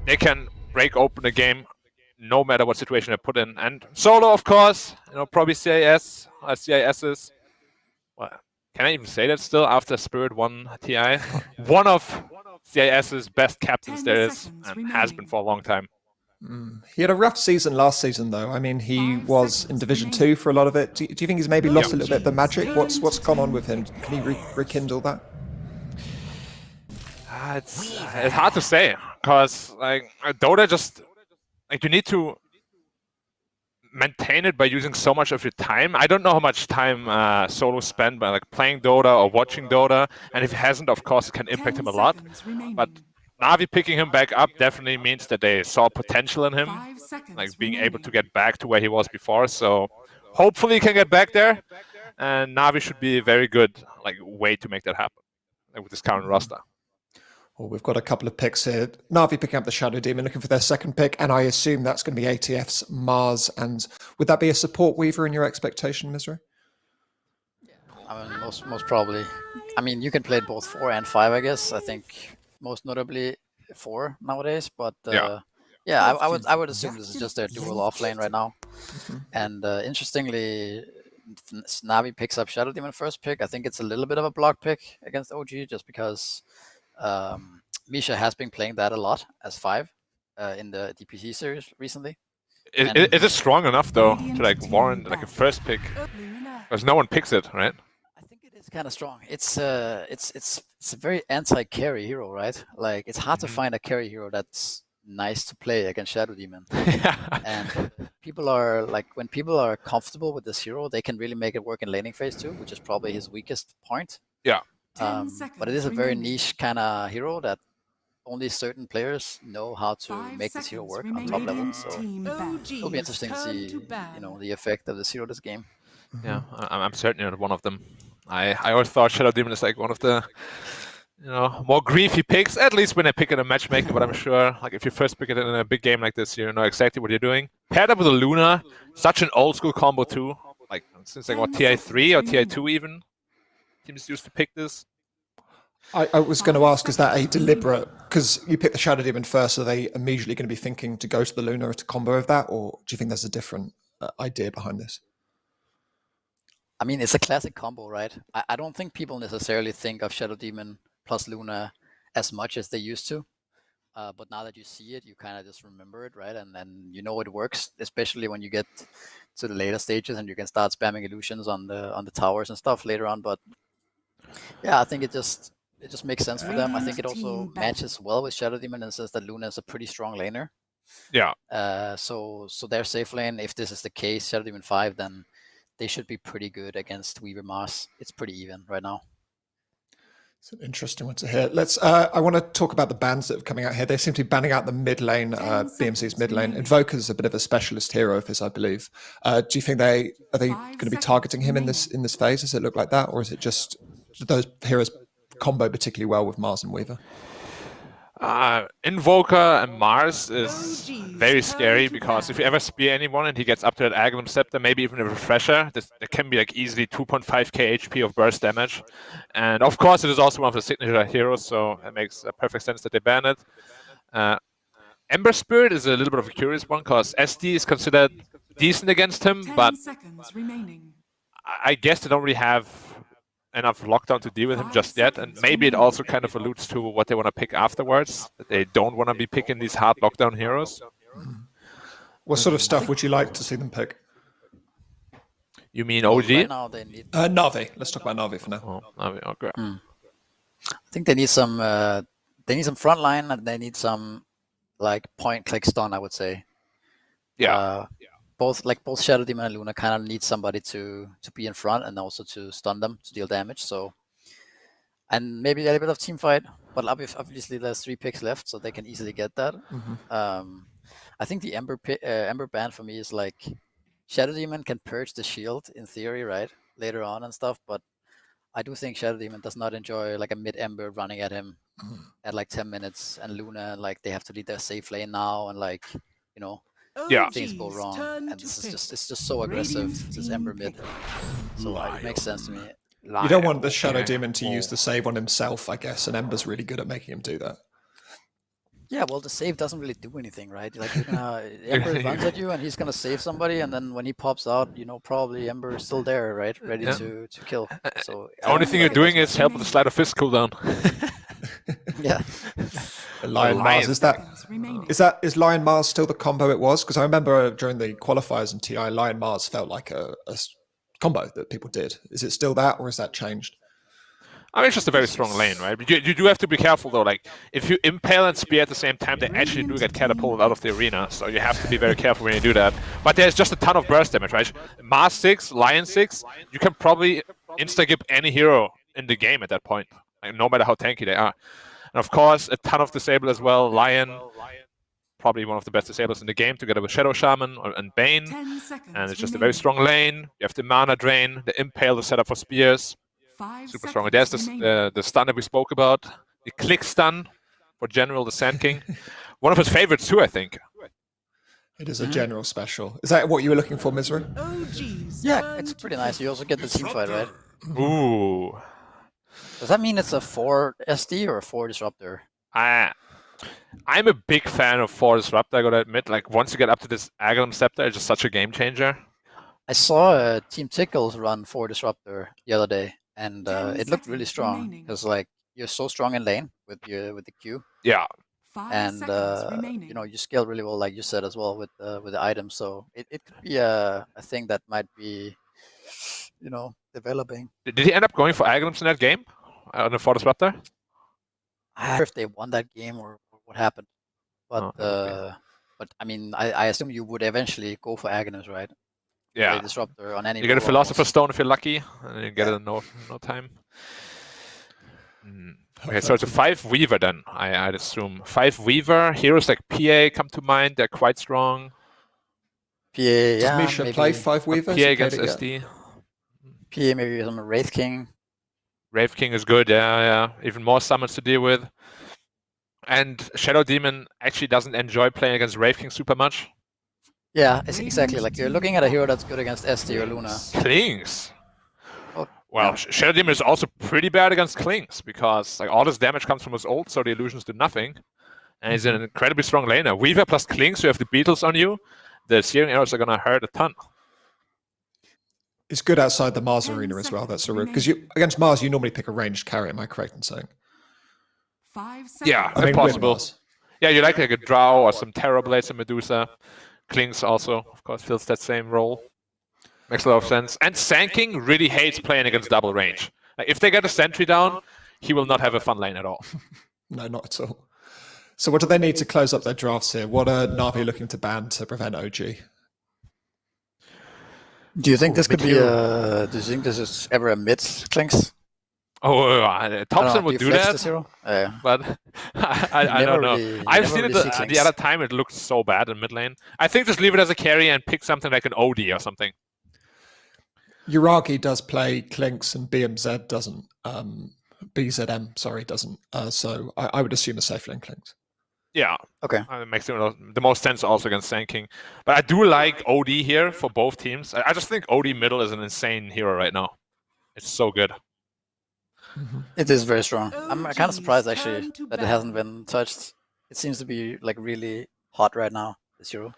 they can break open the game no matter what situation they're put in. And solo, of course, probably CIS, CISs. Well, can I even say that still after Spirit won TI? One of CIS's best captains there is and has been for a long time. He had a rough season last season, though. I mean, he was in Division 2 for a lot of it. Do you think he's maybe lost a little bit of the magic? What's gone on with him? Can he rekindle that? It's hard to say, because like Dota just you need to maintain it by using so much of your time. I don't know how much time Solo spent by like playing Dota or watching Dota, and if he hasn't, of course, it can impact him a lot. But Navi picking him back up definitely means that they saw potential in him, like being able to get back to where he was before. So hopefully he can get back there, and Navi should be a very good way to make that happen, with this current roster. Well, we've got a couple of picks here. Navi picking up the Shadow Demon, looking for their second pick, and I assume that's going to be ATF's Mars. And would that be a support Weaver in your expectation, Misra? Yeah, I mean, most probably. I mean, you can play both 4 and 5, I guess. I think most notably 4 nowadays. But yeah, I would assume this is just their dual off lane right now. And interestingly, Navi picks up Shadow Demon first pick. I think it's a little bit of a block pick against OG, just because Misha has been playing that a lot as 5 in the DPC series recently. Is it strong enough though to warrant a first pick? Because no one picks it, right? I think it is kind of strong. It's a very anti-carry hero, right? Like, it's hard to find a carry hero that's nice to play against Shadow Demon. And people are when people are comfortable with this hero, they can really make it work in laning phase too, which is probably his weakest point. Yeah. But it is a very niche kind of hero that only certain players know how to make this hero work on top level. So it'll be interesting to see, the effect of this hero this game. Yeah, I'm certainly not one of them. I always thought Shadow Demon is one of the more griefy picks, at least when I pick it in matchmaking. But I'm sure, if you first pick it in a big game like this, you know exactly what you're doing. Paired up with a Luna, such an old school combo too. Since TI3 or TI2 even. Teams used to pick this. I was going to ask, is that a deliberate, because you pick the Shadow Demon first, are they immediately going to be thinking to go to the Luna to combo of that, or do you think there's a different idea behind this? I mean, it's a classic combo, right? I don't think people necessarily think of Shadow Demon plus Luna as much as they used to. But now that you see it, you kind of just remember it, right? And then it works, especially when you get to the later stages and you can start spamming illusions on the towers and stuff later on. But yeah, I think it just makes sense for them. I think it also matches well with Shadow Demon in the sense that Luna is a pretty strong laner. Yeah. So their safe lane, if this is the case, Shadow Demon 5, then they should be pretty good against Weaver Mars. It's pretty even right now. It's an interesting one to hear. Let's. I want to talk about the bans that are coming out here. They seem to be banning out the mid lane, BMC's mid lane. Invoker's a bit of a specialist hero of his, I believe. Do you think are they going to be targeting him in this phase? Does it look like that, or is it just those heroes combo particularly well with Mars and Weaver? Invoker and Mars is very scary, because if you ever spear anyone and he gets up to that Aghanim Scepter, maybe even a Refresher, there can be easily 2.5k HP of burst damage. And of course it is also one of the signature heroes, so it makes perfect sense that they ban it. Ember Spirit is a little bit of a curious one, because SD is considered decent against him, but I guess they don't really have enough lockdown to deal with him just yet, and maybe it also kind of alludes to what they want to pick afterwards, that they don't want to be picking these hard lockdown heroes. What sort of stuff would you like to see them pick? You mean OG? Right now they need Navi. Let's talk about Navi for now. Oh, Navi, okay. I think they need some frontline, and they need some point click stun, I would say. Yeah. Both Shadow Demon and Luna kind of need somebody to be in front and also to stun them to deal damage. So, and maybe a little bit of team fight, but obviously there's 3 picks left, so they can easily get that. I think the Ember ban for me is Shadow Demon can purge the shield in theory, right, later on and stuff, but I do think Shadow Demon does not enjoy a mid Ember running at him at 10 minutes, and Luna they have to lead their safe lane now, and things go wrong, and it's just so aggressive, this Ember mid. So it makes sense to me. You don't want the Shadow Demon to use the save on himself, I guess, and Ember's really good at making him do that. Yeah, well, the save doesn't really do anything, right? Like, you're gonna, Ember runs at you, and he's gonna save somebody, and then when he pops out, probably Ember is still there, right, ready Yeah. to kill. So I Only don't thing feel you're like it doing does is help with the sleight of fist cooldown. yeah. Lion Mars, is Lion Mars still the combo it was? Because I remember during the qualifiers in TI, Lion Mars felt like a combo that people did. Is it still that, or has that changed? I mean, it's just a very strong lane, right? You do have to be careful, though. Like, if you impale and spear at the same time, they actually do get catapulted out of the arena. So you have to be very careful when you do that. But there's just a ton of burst damage, right? Mars 6, Lion 6, you can probably insta-gip any hero in the game at that point, like, no matter how tanky they are. And of course, a ton of disable as well. Lion, probably one of the best disables in the game, together with Shadow Shaman and Bane. And it's just a very strong lane. You have the mana drain, the impale, the setup for spears. Super strong. And there's the stun that we spoke about, the click stun for General, the Sand King. One of his favorites too, I think. It is a general special. Is that what you were looking for, Misra? Yeah, it's pretty nice. You also get the team fight, right? Ooh. Does that mean it's a 4 SD or a 4 Disruptor? I'm a big fan of 4 Disruptor, I gotta admit. Like, once you get up to this Aghanim Scepter, it's just such a game changer. I saw Team Tickles run 4 Disruptor the other day, and it looked really strong. Because, like, you're so strong in lane with the Q. Yeah. And you scale really well, like you said as well, with the items. So it could be a thing that might be, developing. Did he end up going for Aghanims in that game? On the 4 Disruptor? I don't know if they won that game or what happened. But but I mean, I assume you would eventually go for Aghanims, right? Yeah. Play Disruptor on any. You get a Philosopher's Stone if you're lucky, and you get it in no time. Okay, so it's a 5 Weaver then, I'd assume. 5 Weaver, heroes like PA come to mind, they're quite strong. PA, Does yeah, Misha maybe. play 5 Weaver? PA against SD. PA, maybe some Wraith King. Wraith King is good, yeah. Even more summons to deal with. And Shadow Demon actually doesn't enjoy playing against Wraith King super much. Yeah, it's exactly. Like, you're looking at a hero that's good against SD or Luna. Klings. Well, yeah. Shadow Demon is also pretty bad against Klings, because like all his damage comes from his ult, so the illusions do nothing. And he's an incredibly strong laner. Weaver plus Klings, you have the Beetles on you. The Searing Arrows are going to hurt a ton. It's good outside the Mars arena as well. That's a route. Because against Mars, you normally pick a ranged carry. Am I correct in saying? 5 seconds. Yeah, I mean, possible. Yeah, you like a Drow or some Terror Blades and Medusa. Klings also, of course, fills that same role. Makes a lot of sense. And Sand King really hates playing against double range. Like, if they get a sentry down, he will not have a fun lane at all. No, not at all. So what do they need to close up their drafts here? What are Navi looking to ban to prevent OG? Do you think this could be do you think this is ever a mid Klinks? Thompson would do that, but I don't know. Really, I've seen it the other time. It looked so bad in mid lane. I think just leave it as a carry and pick something like an OD or something. Uragi does play Klinks and BMZ doesn't. BZM, sorry, doesn't. So I would assume a safe lane Klinks. Yeah. Okay. It makes the most sense also against Sand King. But I do like OD here for both teams. I just think OD middle is an insane hero right now. It's so good. It is very strong. I'm kind of surprised actually that it hasn't been touched. It seems to be like really hot right now, this hero.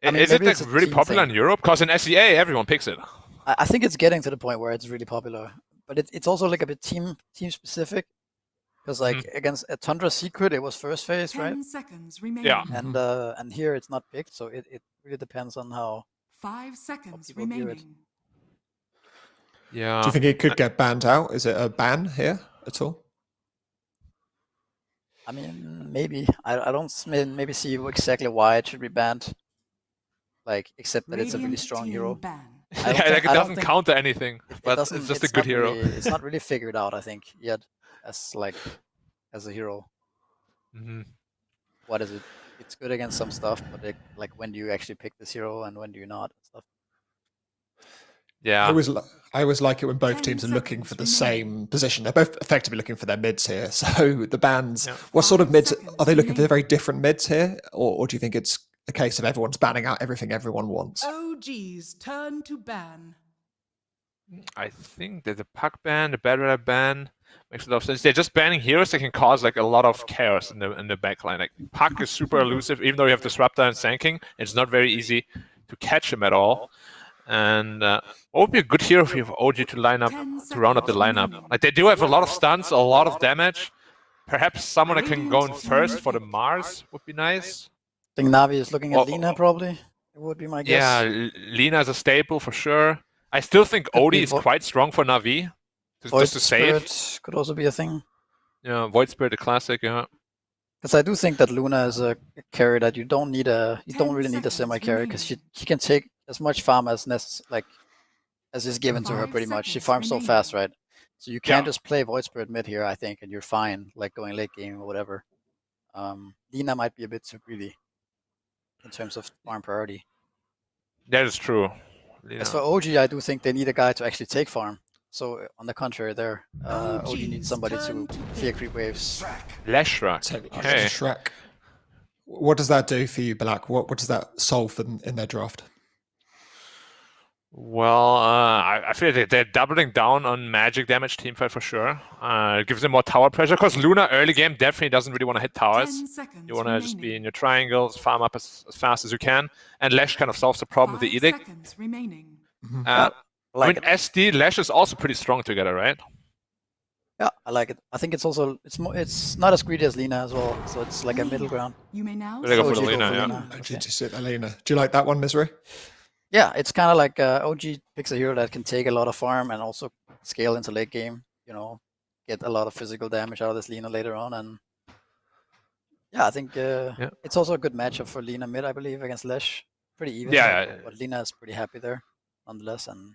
Is it like really popular in Europe? Because in SEA everyone picks it. I think it's getting to the point where it's really popular. But it's also like a bit team specific. Because like against a Tundra Secret, it was first phase, right? 10 seconds remaining. Yeah. And here it's not picked, so it really depends on how 5 seconds remaining. Yeah. Do you think it could get banned out? Is it a ban here at all? I mean, maybe. I don't maybe see exactly why it should be banned. Like, except that it's a really strong hero. It doesn't counter anything, but it's just a good hero. It's not really figured out, I think, yet as a hero. What is it? It's good against some stuff, but like when do you actually pick this hero and when do you not? Stuff. Yeah. I always like it when both teams are looking for the same position. They're both effectively looking for their mids here. So the bans, what sort of mids are they looking for? Very different mids here, or do you think it's a case of everyone's banning out everything everyone wants? OG's turn to ban. I think there's a Puck ban, a Battle ban. Makes a lot of sense. They're just banning heroes that can cause like a lot of chaos in the backline. Like Puck is super elusive, even though you have Disruptor and Sanking. It's not very easy to catch him at all. And what would be a good hero for OG to line up to round up the lineup? Like they do have a lot of stunts, a lot of damage. Perhaps someone that can go in first for the Mars would be nice. I think Navi is looking at Lina probably. It would be my guess. Yeah, Lina is a staple for sure. I still think Odie is quite strong for Navi. Just to save. Spirit could also be a thing. Yeah, Void Spirit, the classic, yeah. Because I do think that Luna is a carry that you don't really need a semi carry because she can take as much farm as is given to her pretty much. She farms so fast, right? So you can't just play Void Spirit mid here, I think, and you're fine, like going late game or whatever. Lina might be a bit too greedy in terms of farm priority. That is true. As for OG, I do think they need a guy to actually take farm. So on the contrary, there, OG needs somebody to clear creep waves. Leshrac. Okay. Shrek. What does that do for you, Black? What does that solve in their draft? Well, I feel like they're doubling down on magic damage teamfight for sure. It gives them more tower pressure because Luna early game definitely doesn't really want to hit towers. You want to just be in your triangles, farm up as fast as you can, and Lesh kind of solves the problem with the Edict. I mean, SD Lesh is also pretty strong together, right? Yeah, I like it. I think it's also it's not as greedy as Lina as well, so it's like a middle ground. You may now. Go for Lina, yeah. Lina. Do you like that one, Misery? Yeah, it's kind of like OG picks a hero that can take a lot of farm and also scale into late game. You know, get a lot of physical damage out of this Lina later on, and yeah, I think it's also a good matchup for Lina mid, I believe, against Lesh. Pretty even. Yeah, but Lina is pretty happy there, nonetheless, and.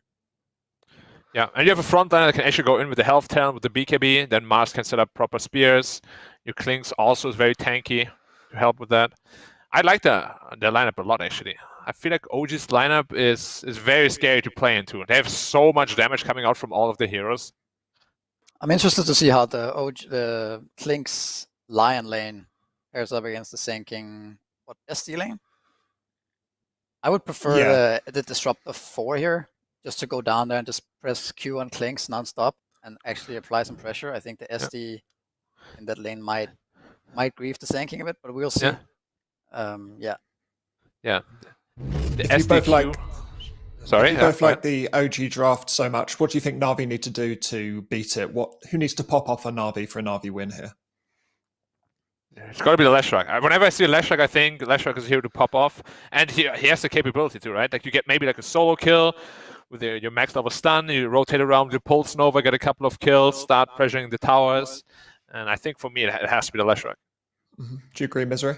Yeah, and you have a frontliner that can actually go in with the health talent with the BKB. Then Mars can set up proper spears. Your Klings also is very tanky to help with that. I like the lineup a lot actually. I feel like OG's lineup is very scary to play into. They have so much damage coming out from all of the heroes. I'm interested to see how the Klings Lion lane pairs up against the Sanking SD lane. I would prefer the Disruptor 4 here. Just to go down there and just press Q on Klinks nonstop and actually apply some pressure. I think the SD in that lane might grieve the Sanking a bit, but we'll see. Yeah. If you both like the OG draft so much, what do you think Navi need to do to beat it? Who needs to pop off a Navi for a Navi win here? It's got to be the Leshrac. Whenever I see a Leshrac, I think Leshrac is here to pop off, and he has the capability to, right? Like you get maybe like a solo kill with your max level stun, you rotate around, you Pulse Nova, get a couple of kills, start pressuring the towers, and I think for me it has to be the Leshrac. Mm-hmm. Do you agree, Misery?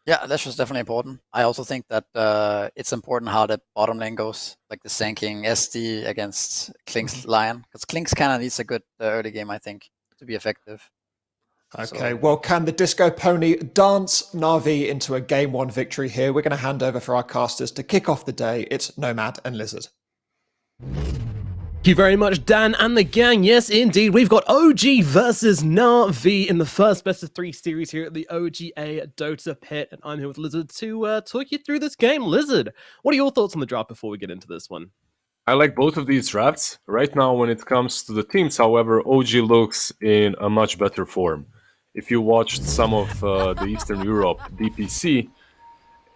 Yeah, Leshrac is definitely important. I also think that it's important how the bottom lane goes, like the Sanking SD against Klinks Lion, because Klinks kind of needs a good early game, I think, to be effective. Okay, well, can the Disco Pony dance Navi into a Game 1 victory here? We're going to hand over for our casters to kick off the day. It's Nomad and Lizard. Thank you very much, Dan and the gang. Yes, indeed, we've got OG versus Navi in the first best of 3 series here at the OGA Dota pit, and I'm here with Lizard to talk you through this game. Lizard, what are your thoughts on the draft before we get into this one? I like both of these drafts. Right now, when it comes to the teams, however, OG looks in a much better form. If you watched some of the Eastern Europe DPC,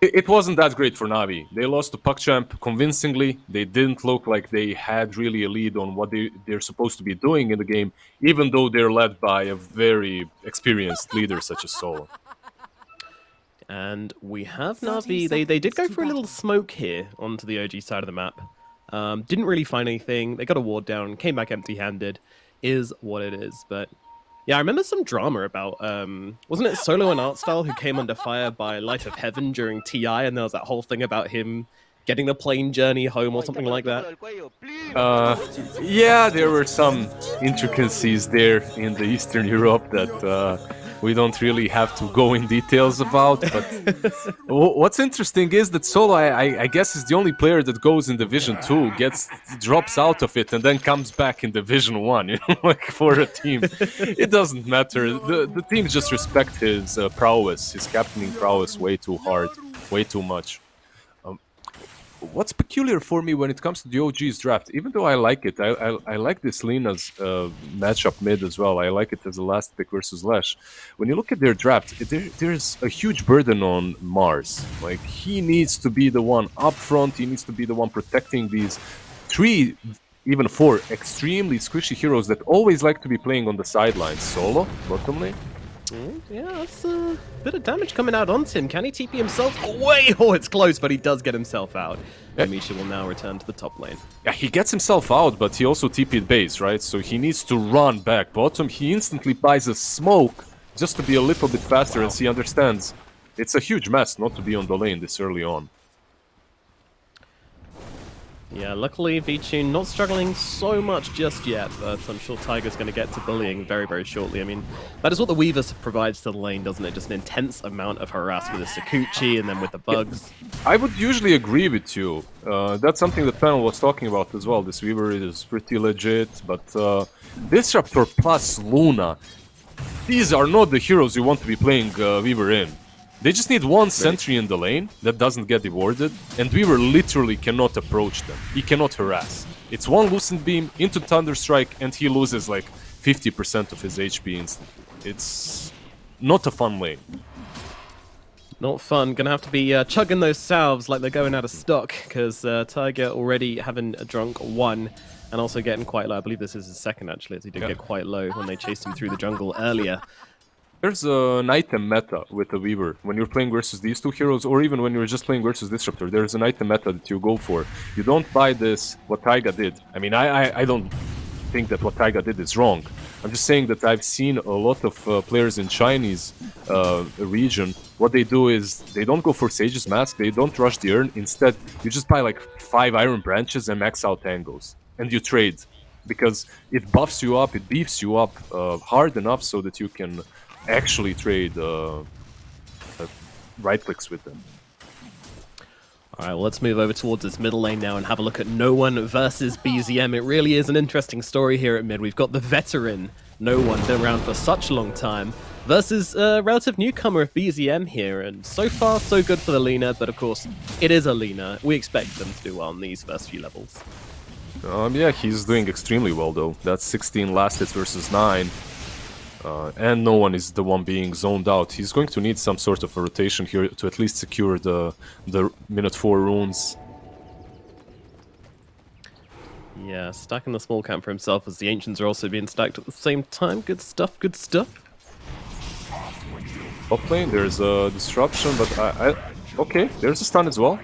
it wasn't that great for Navi. They lost to PuckChamp convincingly. They didn't look like they had really a lead on what they're supposed to be doing in the game, even though they're led by a very experienced leader such as Solo. And we have Navi. They did go for a little smoke here onto the OG side of the map. Didn't really find anything. They got a ward down, came back empty-handed. Is what it is, but... Yeah, I remember some drama about, wasn't it Solo and Artstyle who came under fire by Light of Heaven during TI, and there was that whole thing about him getting the plane journey home or something like that? Yeah, there were some intricacies there in the Eastern Europe that we don't really have to go in details about, but what's interesting is that Solo, I guess, is the only player that goes in Division 2, drops out of it, and then comes back in Division 1, you know, like for a team. It doesn't matter. The team just respect his prowess, his captaining prowess way too hard, way too much. what's peculiar for me when it comes to the OG's draft, even though I like it, I like this Lina's matchup mid as well. I like it as a last pick versus Lash. When you look at their draft, there's a huge burden on Mars. Like, he needs to be the one up front, he needs to be the one protecting these 3, even 4 extremely squishy heroes that always like to be playing on the sidelines. Solo, bottom lane. Yeah, that's a bit of damage coming out onto him. Can he TP himself away? Oh, it's close, but he does get himself out. And Misha will now return to the top lane. Yeah, he gets himself out, but he also TP'd base, right? So he needs to run back bottom. He instantly buys a smoke just to be a little bit faster, as he understands it's a huge mess not to be on the lane this early on. Yeah, luckily V-Tune not struggling so much just yet, but I'm sure Tiger's going to get to bullying very, very shortly. I mean, that is what the Weaver provides to the lane, doesn't it? Just an intense amount of harass with the Sakuchi and then with the bugs. I would usually agree with you. That's something the panel was talking about as well. This Weaver is pretty legit, but Disruptor plus Luna, these are not the heroes you want to be playing Weaver in. They just need one sentry in the lane that doesn't get rewarded, and Weaver literally cannot approach them. He cannot harass. It's one Lucent Beam into Thunderstrike, and he loses like 50% of his HP instantly. It's not a fun lane. Not fun. Gonna have to be chugging those salves like they're going out of stock, because Tiger already having drunk 1, and also getting quite low. I believe this is his second, actually, as he did get quite low when they chased him through the jungle earlier. There's an item meta with the Weaver. When you're playing versus these 2 heroes, or even when you're just playing versus Disruptor, there's an item meta that you go for. You don't buy this, what Taiga did. I mean, I don't think that what Taiga did is wrong. I'm just saying that I've seen a lot of players in Chinese region. What they do is, they don't go for Sage's Mask, they don't rush the urn. Instead, you just buy like 5 Iron Branches and max out Tangos. And you trade. Because it buffs you up, it beefs you up hard enough so that you can actually trade right clicks with them. Alright, well, let's move over towards this middle lane now and have a look at No One versus BZM. It really is an interesting story here at mid. We've got the veteran No One, been around for such a long time, versus a relative newcomer of BZM here. And so far, so good for the Lina, but of course, it is a Lina. We expect them to do well in these first few levels. Yeah, he's doing extremely well though. That's 16 last hits versus 9. And No One is the one being zoned out. He's going to need some sort of a rotation here to at least secure the minute 4 runes. Yeah, stacking the small camp for himself as the Ancients are also being stacked at the same time. Good stuff, good stuff. Top lane, there's a disruption, but okay, there's a stun as well.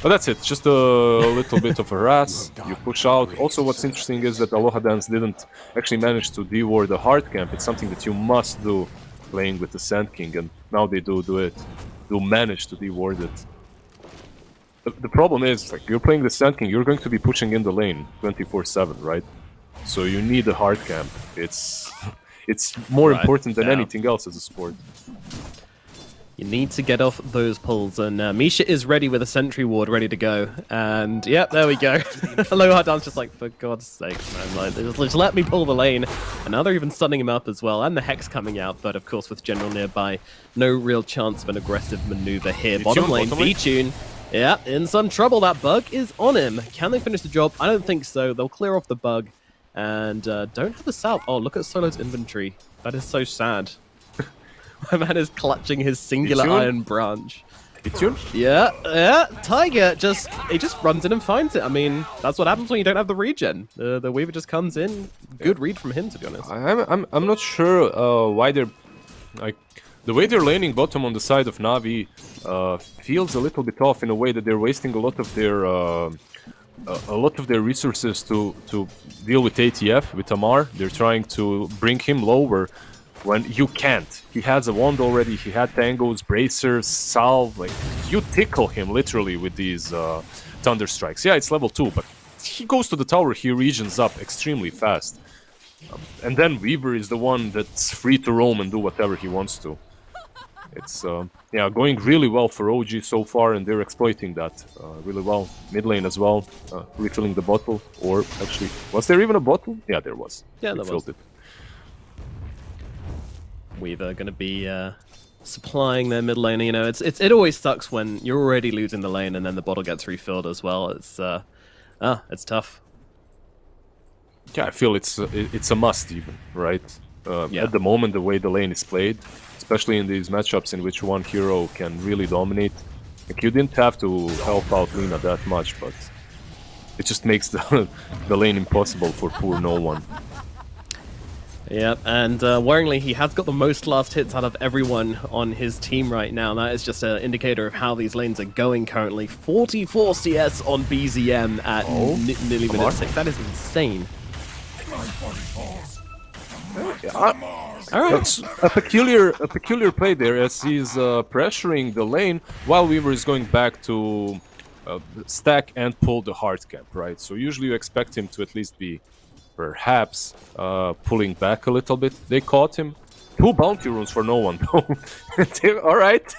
But that's it, just a little bit of a harass, you push out. Also, what's interesting is that Aloha Dance didn't actually manage to deward the hard camp. It's something that you must do playing with the Sand King, and now they do it. Do manage to deward it. The problem is, like, you're playing the Sand King, you're going to be pushing in the lane 24/7, right? So you need a hard camp. It's more important than anything else as a sport. You need to get off those pulls, and Misha is ready with a sentry ward ready to go. And yep, there we go. Aloha Dance just like, for God's sake, man, like, just let me pull the lane. And now they're even stunning him up as well, and the Hex coming out. But of course, with General nearby, no real chance of an aggressive maneuver here. Bottom lane, V-Tune. Yeah, in some trouble. That bug is on him. Can they finish the job? I don't think so. They'll clear off the bug, and don't have a salve. Oh, look at Solo's inventory. That is so sad. My man is clutching his singular iron branch. Yeah, Tiger just runs in and finds it. I mean, that's what happens when you don't have the regen. The Weaver just comes in. Good read from him, to be honest. I'm not sure why they're like the way they're laning bottom on the side of Navi feels a little bit off in a way that they're wasting a lot of their resources to deal with ATF with Amar. They're trying to bring him lower. When you can't. He has a wand already, he had tangos, bracers, salve, like, you tickle him literally with these thunder strikes. Yeah, it's level 2, but he goes to the tower, he regens up extremely fast. And then Weaver is the one that's free to roam and do whatever he wants to. It's yeah, going really well for OG so far, and they're exploiting that really well. Mid lane as well, refilling the bottle, or actually, was there even a bottle? Yeah, there was. Yeah, there was. It. Weaver going to be supplying their mid lane. You know, it always sucks when you're already losing the lane and then the bottle gets refilled as well. It's tough. Yeah, I feel it's a must even, right? Yeah. At the moment, the way the lane is played, especially in these matchups in which one hero can really dominate, like you didn't have to help out Lina that much, but it just makes the lane impossible for poor no one. Yep, and worryingly, he has got the most last hits out of everyone on his team right now. That is just an indicator of how these lanes are going currently. 44 CS on BZM at nearly minute 6. That is insane. It's a peculiar play there as he's pressuring the lane while Weaver is going back to stack and pull the hard cap, right? So usually you expect him to at least be perhaps pulling back a little bit. They caught him. 2 bounty runes for no one though. Alright.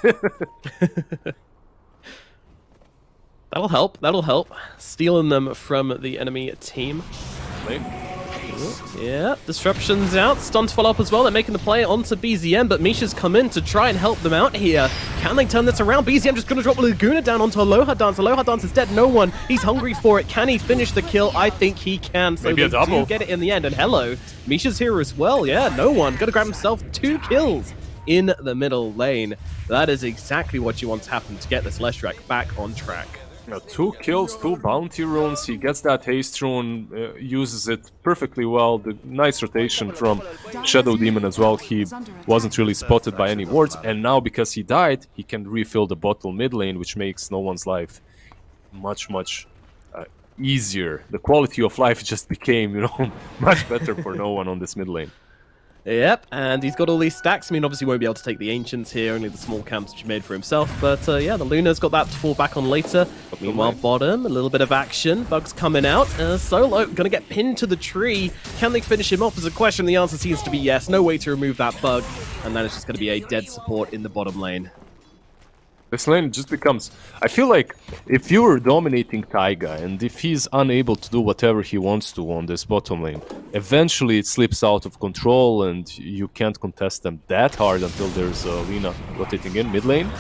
That'll help. Stealing them from the enemy team. Yeah, disruptions out, stun to follow up as well. They're making the play onto BZM, but Misha's come in to try and help them out here. Can they turn this around? BZM just gonna drop Laguna down onto Aloha Dance. Aloha Dance is dead, no one. He's hungry for it. Can he finish the kill? I think he can. So maybe a double. Do get it in the end. And hello, Misha's here as well. Yeah, no one. Gotta grab himself 2 kills in the middle lane. That is exactly what you want to happen to get this Leshrac back on track. 2 kills, 2 bounty runes, he gets that haste rune, uses it perfectly well. The nice rotation from Shadow Demon as well. He wasn't really spotted by any wards, and now because he died, he can refill the bottle mid lane, which makes no one's life much easier. The quality of life just became, you know, much better for no one on this mid lane. Yep, and he's got all these stacks. I mean, obviously won't be able to take the Ancients here, only the small camps which he made for himself. But yeah, the Luna's got that to fall back on later. Meanwhile, bottom, a little bit of action. Bug's coming out. Solo gonna get pinned to the tree. Can they finish him off is a question. The answer seems to be yes. No way to remove that bug. And then it's just gonna be a dead support in the bottom lane. This lane just becomes... I feel like if you're dominating Taiga and if he's unable to do whatever he wants to on this bottom lane, eventually it slips out of control and you can't contest them that hard until there's Lina rotating in mid lane.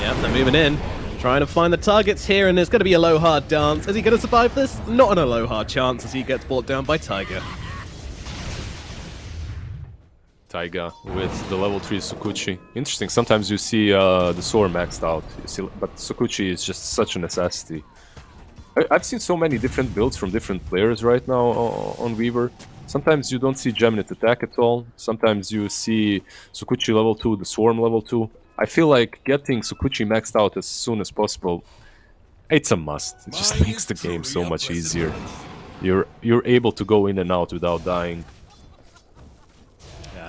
Yep, they're moving in. Trying to find the targets here, and there's going to be a Aloha Dance. Is he going to survive this? Not an Aloha chance as he gets brought down by Tiger. Taiga with the level 3 Sukuchi. Interesting, sometimes you see the sword maxed out, but Sukuchi is just such a necessity. I've seen so many different builds from different players right now on Weaver. Sometimes you don't see Geminate attack at all, sometimes you see Sukuchi level 2, the Swarm level 2. I feel like getting Sukuchi maxed out as soon as possible, it's a must. It just makes the game so much easier. You're able to go in and out without dying.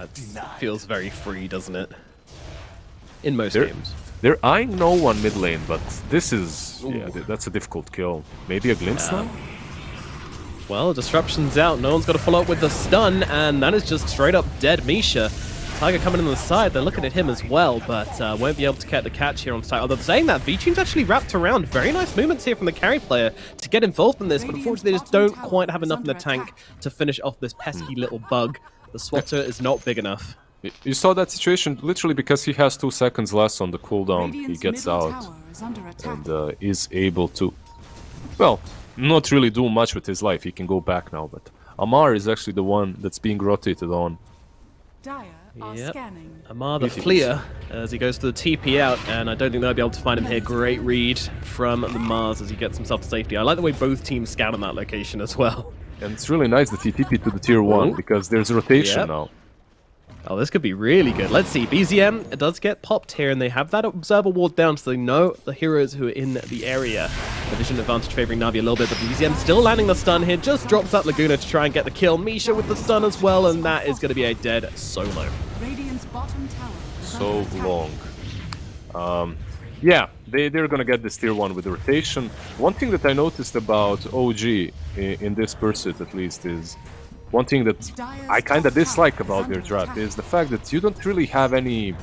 It feels very free, doesn't it? In most games. They're eyeing no one mid lane, but this is... yeah, that's a difficult kill. Maybe a glimpse now? Well, disruption's out. No one's got to follow up with the stun, and that is just straight up dead Misha. Tiger coming in on the side, they're looking at him as well, but won't be able to get the catch here on side. Although saying that, V-Tune's actually wrapped around. Very nice movements here from the carry player to get involved in this, but unfortunately they just don't quite have enough in the tank to finish off this pesky little bug. The swatter is not big enough. You saw that situation literally because he has 2 seconds less on the cooldown. He gets out and is able to, well, not really do much with his life. He can go back now, but Amar is actually the one that's being rotated on. Yep. Amar the Fleer as he goes to the TP out, and I don't think they'll be able to find him here. Great read from the Mars as he gets himself to safety. I like the way both teams scout on that location as well. And it's really nice that he TP to the tier 1 because there's a rotation now. Oh, this could be really good. Let's see. BZM does get popped here, and they have that observer ward down, so they know the heroes who are in the area. The vision advantage favoring Navi a little bit, but BZM still landing the stun here. Just drops that Laguna to try and get the kill. Misha with the stun as well, and that is going to be a dead solo. So long. Yeah, they're gonna get this tier 1 with the rotation. One thing that I noticed about OG in this pursuit at least is one thing that I kinda dislike about their draft is the fact that you don't really have any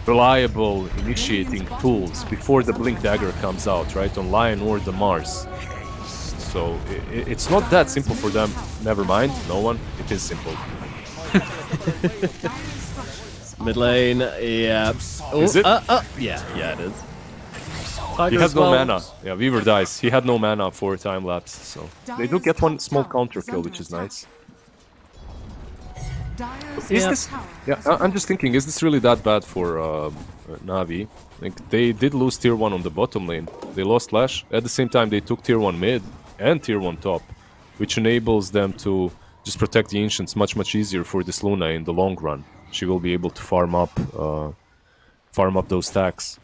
reliable initiating tools before the Blink Dagger comes out, right, on Lion or the Mars. So it's not that simple for them. Never mind, no one, it is simple. Mid lane, yeah. Oh, Is it? Yeah, it is. He Tiger has as no well. mana. Yeah, Weaver dies. He had no mana for time lapse, so they do get one small counter kill, which is nice. Dire's Is Yeah. this? tower Yeah, has I'm just thinking, is this really that bad for Navi? Like, they did lose tier 1 on the bottom lane. They lost Lash. At the same time, they took tier 1 mid and tier 1 top, which enables them to just protect the Ancients much easier for this Luna in the long run. She will be able to farm up those stacks.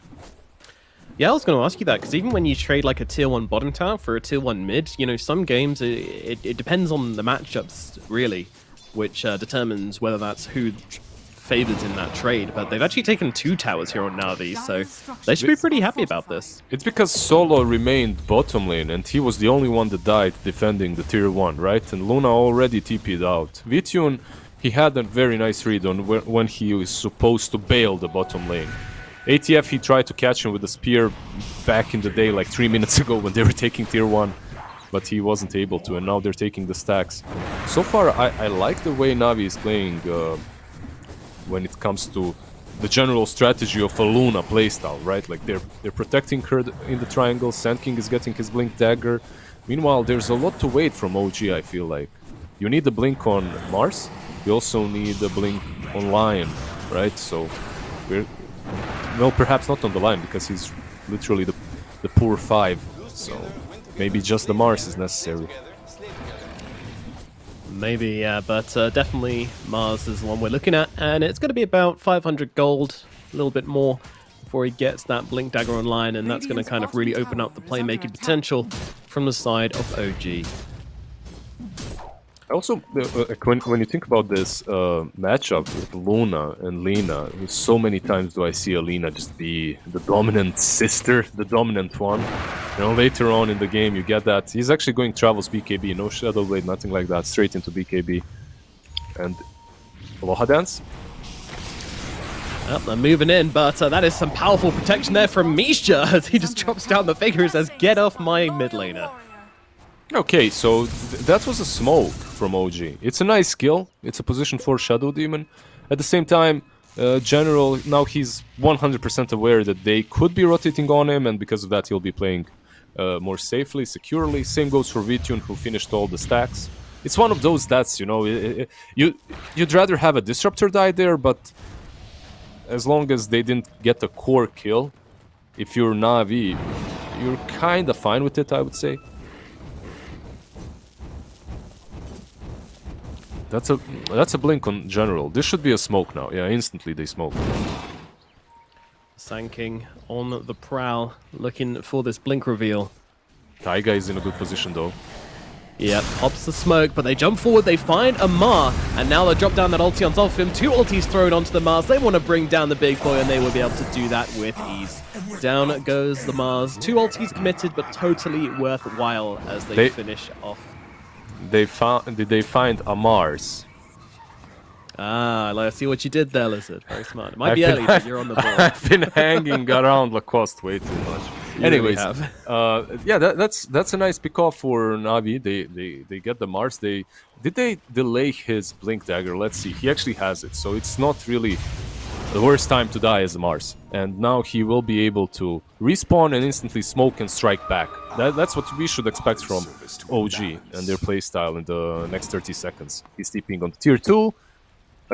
Yeah, I was going to ask you that, because even when you trade like a tier 1 bottom tower for a tier 1 mid, you know, some games, it depends on the matchups, really, which determines whether that's who favors in that trade. But they've actually taken 2 towers here on Navi, so they should be pretty happy about this. It's because Solo remained bottom lane, and he was the only one that died defending the tier 1, right? And Luna already TP'd out. Vitune, he had a very nice read on when he was supposed to bail the bottom lane. ATF, he tried to catch him with a spear back in the day, like 3 minutes ago when they were taking tier 1, but he wasn't able to, and now they're taking the stacks. So far, I like the way Navi is playing when it comes to the general strategy of a Luna playstyle, right? Like, they're protecting her in the triangle, Sand King is getting his Blink Dagger. Meanwhile, there's a lot to wait from OG, I feel like. You need the Blink on Mars, you also need the Blink on Lion, right? So, well, perhaps not on the line, because he's literally the poor 5, so maybe just the Mars is necessary. Maybe, yeah, but definitely Mars is the one we're looking at, and it's going to be about 500 gold, a little bit more, before he gets that Blink Dagger online, and that's going to kind of really open up the playmaking potential from the side of OG. Also, when you think about this matchup with Luna and Lina, so many times do I see Alina just be the dominant sister, the dominant one. You know, later on in the game, you get that. He's actually going Travels BKB, no Shadow Blade, nothing like that, straight into BKB. And Aloha Dance? Well, they're moving in, but that is some powerful protection there from Misha as he just drops down the figure and says, "Get off my mid laner." Okay, so that was a smoke from OG. It's a nice skill. It's a position for Shadow Demon. At the same time, General, now he's 100% aware that they could be rotating on him, and because of that he'll be playing more safely, securely. Same goes for Vitune, who finished all the stacks. It's one of those stats, you know, you'd rather have a Disruptor die there, but as long as they didn't get a core kill, if you're Navi, you're kinda fine with it, I would say. That's a blink on General. This should be a smoke now. Yeah, instantly they smoke. Sand King on the prowl, looking for this blink reveal. Taiga is in a good position though. Yeah, pops the smoke, but they jump forward, they find a Mar, and now they drop down that ulti on top of him. 2 ultis thrown onto the Mars. They want to bring down the big boy, and they will be able to do that with ease. Down goes the Mars. 2 ultis committed, but totally worthwhile as they finish off. Did they find a Mars? Ah, I see what you did there, Lizard. Very smart. It might be early, but you're on the board. I've been hanging around Lacoste way too much. Anyways, yeah, that's a nice pick off for Navi. They get the Mars. Did they delay his Blink Dagger? Let's see. He actually has it, so it's not really the worst time to die as a Mars. And now he will be able to respawn and instantly smoke and strike back. That's what we should expect from OG and their playstyle in the next 30 seconds. He's TPing on tier 2.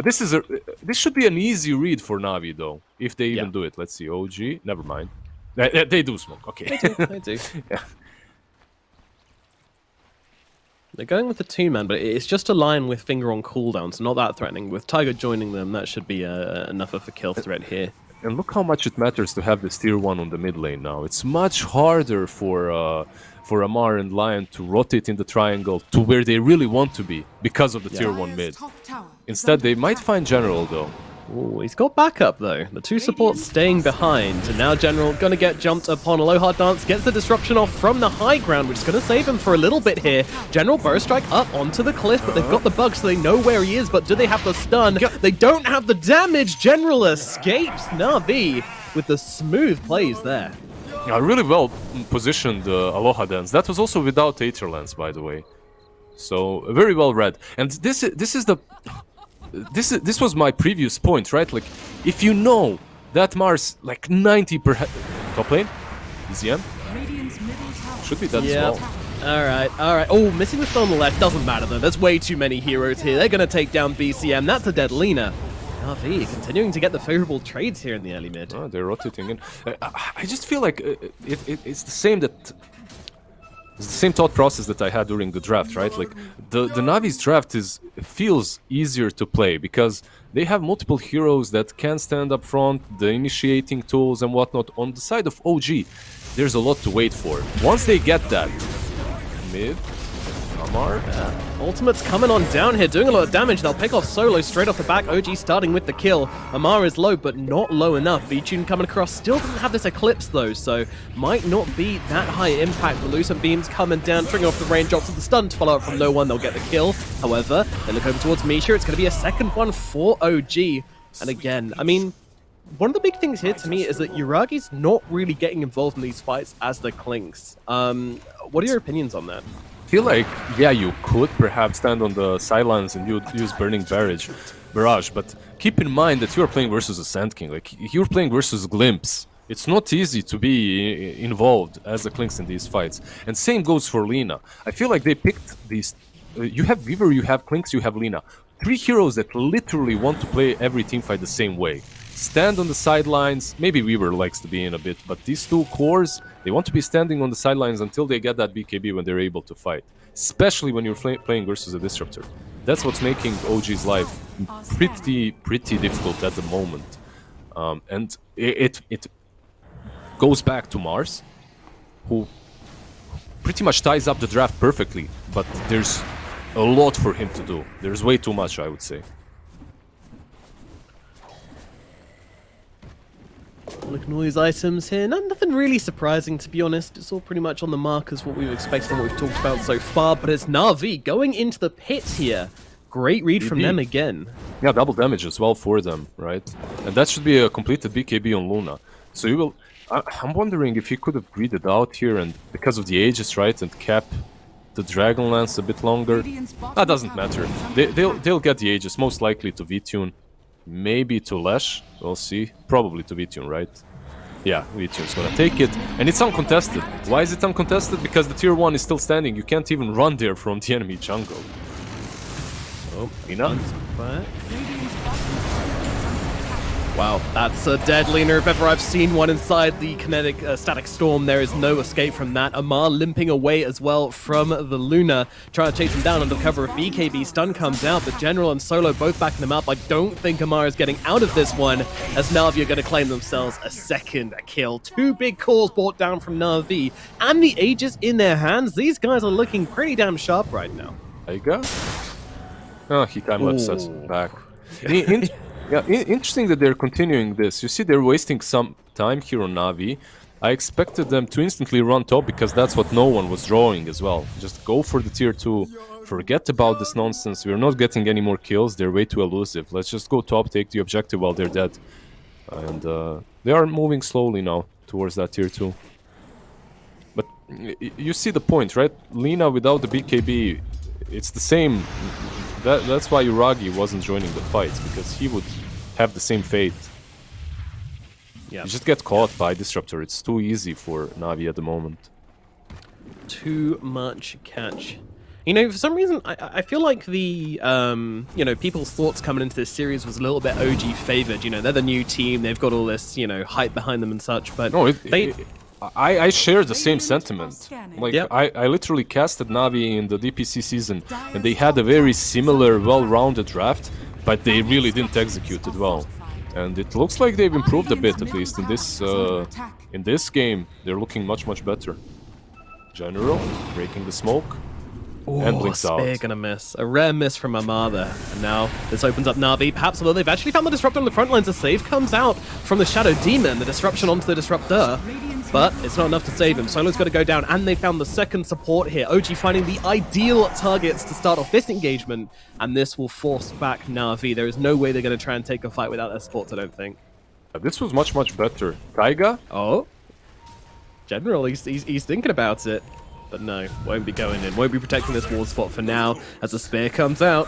This should be an easy read for Navi though, if they even do it. Let's see, OG. Never mind. They do smoke. Okay. They do. Yeah. They're going with the 2-man, but it's just a line with Finger on cooldown, so not that threatening. With Tiger joining them, that should be enough of a kill threat here. And look how much it matters to have this tier 1 on the mid lane now. It's much harder for Amar and Lion to rotate in the triangle to where they really want to be because of the tier 1 mid. Instead, they might find General though. Ooh, he's got backup though. The 2 supports staying behind, and now General gonna get jumped upon. Aloha Dance gets the disruption off from the high ground, which is gonna save him for a little bit here. General Bow Strike up onto the cliff, but they've got the bug, so they know where he is, but do they have the stun? They don't have the damage. General escapes Navi with the smooth plays there. Yeah, really well positioned Aloha Dance. That was also without Aether Lance, by the way. So very well read. And this is the this was my previous point, right? Like, if you know that Mars like 90 per top lane, DZM Radiant's middle tower should be that Yeah. as well. All right. Oh, missing the stun on the left doesn't matter though. There's way too many heroes here. They're gonna take down BCM. That's a dead Lina. Navi continuing to get the favorable trades here in the early mid. Oh, they're rotating in. I just feel like it's the same that. It's the same thought process that I had during the draft, right? Like the Navi's draft feels easier to play because they have multiple heroes that can stand up front, the initiating tools and whatnot. On the side of OG, there's a lot to wait for. Once they get that, mid, Amar, Ultimate's coming on down here, doing a lot of damage. They'll pick off Solo straight off the back. OG starting with the kill. Amar is low, but not low enough. V-Tune coming across. Still doesn't have this Eclipse, though, so might not be that high impact. The Lucent Beams coming down, triggering off the raindrops of the stun to follow up from no one. They'll get the kill. However, they look over towards Misha. It's going to be a second one for OG. And again, I mean, one of the big things here to me is that Yuragi's not really getting involved in these fights as the Clinks. What are your opinions on that? I feel like, yeah, you could perhaps stand on the sidelines and you'd use Burning Barrage, but keep in mind that you're playing versus a Sand King. Like, you're playing versus Glimpse. It's not easy to be involved as a Clinks in these fights. And same goes for Lina. I feel like they picked these... you have Weaver, you have Clinks, you have Lina. 3 heroes that literally want to play every teamfight the same way. Stand on the sidelines. Maybe Weaver likes to be in a bit, but these 2 cores, they want to be standing on the sidelines until they get that BKB when they're able to fight. Especially when you're playing versus a Disruptor. That's what's making OG's life pretty difficult at the moment. And it goes back to Mars, who pretty much ties up the draft perfectly, but there's a lot for him to do. There's way too much, I would say. Looking at all these items here, nothing really surprising to be honest. It's all pretty much on the mark as what we've expected and what we've talked about so far, but it's Navi going into the pit here. Great read from them again. Yeah, double damage as well for them, right? And that should be a completed BKB on Luna. So you will... I'm wondering if he could have greeded out here and because of the Aegis, right? And cap the Dragonlance a bit longer. That doesn't matter. They'll get the Aegis, most likely to V-Tune. Maybe to Lash, we'll see. Probably to V-Tune, right? Yeah, V-Tune's gonna take it. And it's uncontested. Why is it uncontested? Because the tier 1 is still standing. You can't even run there from the enemy jungle. Oh, Lina. Wow, that's a dead Lina if ever I've seen one inside the kinetic static storm. There is no escape from that. Amar limping away as well from the Luna, trying to chase him down under cover of BKB. Stun comes out, but General and Solo both backing him up. I don't think Amar is getting out of this one, as Navi are going to claim themselves a second kill. 2 big calls brought down from Navi, and the Aegis in their hands. These guys are looking pretty damn sharp right now. Aiga? Oh, he time-lapsed us back. Yeah, interesting that they're continuing this. You see, they're wasting some time here on Navi. I expected them to instantly run top because that's what no one was drawing as well. Just go for the tier 2. Forget about this nonsense. We're not getting any more kills. They're way too elusive. Let's just go top, take the objective while they're dead. And they are moving slowly now towards that tier 2. But you see the point, right? Lina without the BKB, it's the same. That's why Yuragi wasn't joining the fights, because he would have the same fate. Yeah. You just get caught by Disruptor. It's too easy for Navi at the moment. Too much catch. You know, for some reason, I feel like the, you know, people's thoughts coming into this series was a little bit OG favored. You know, they're the new team. They've got all this, you know, hype behind them and such. But no, I share the same sentiment. Like, yep. I literally casted Navi in the DPC season, and they had a very similar, well-rounded draft, but they really didn't execute it well. And it looks like they've improved a bit, at least in this game. They're looking much better. General breaking the smoke. And blinks out. Spear gonna miss. A rare miss from Amar there. And now this opens up Navi. Perhaps although they've actually found the Disruptor on the front lines. A save comes out from the Shadow Demon. The disruption onto the Disruptor. But it's not enough to save him. Solo's got to go down, and they found the second support here. OG finding the ideal targets to start off this engagement, and this will force back Navi. There is no way they're going to try and take a fight without their supports, I don't think. This was much better. Taiga? Oh. General, he's thinking about it. But no, won't be going in. Won't be protecting this wall spot for now, as the spear comes out.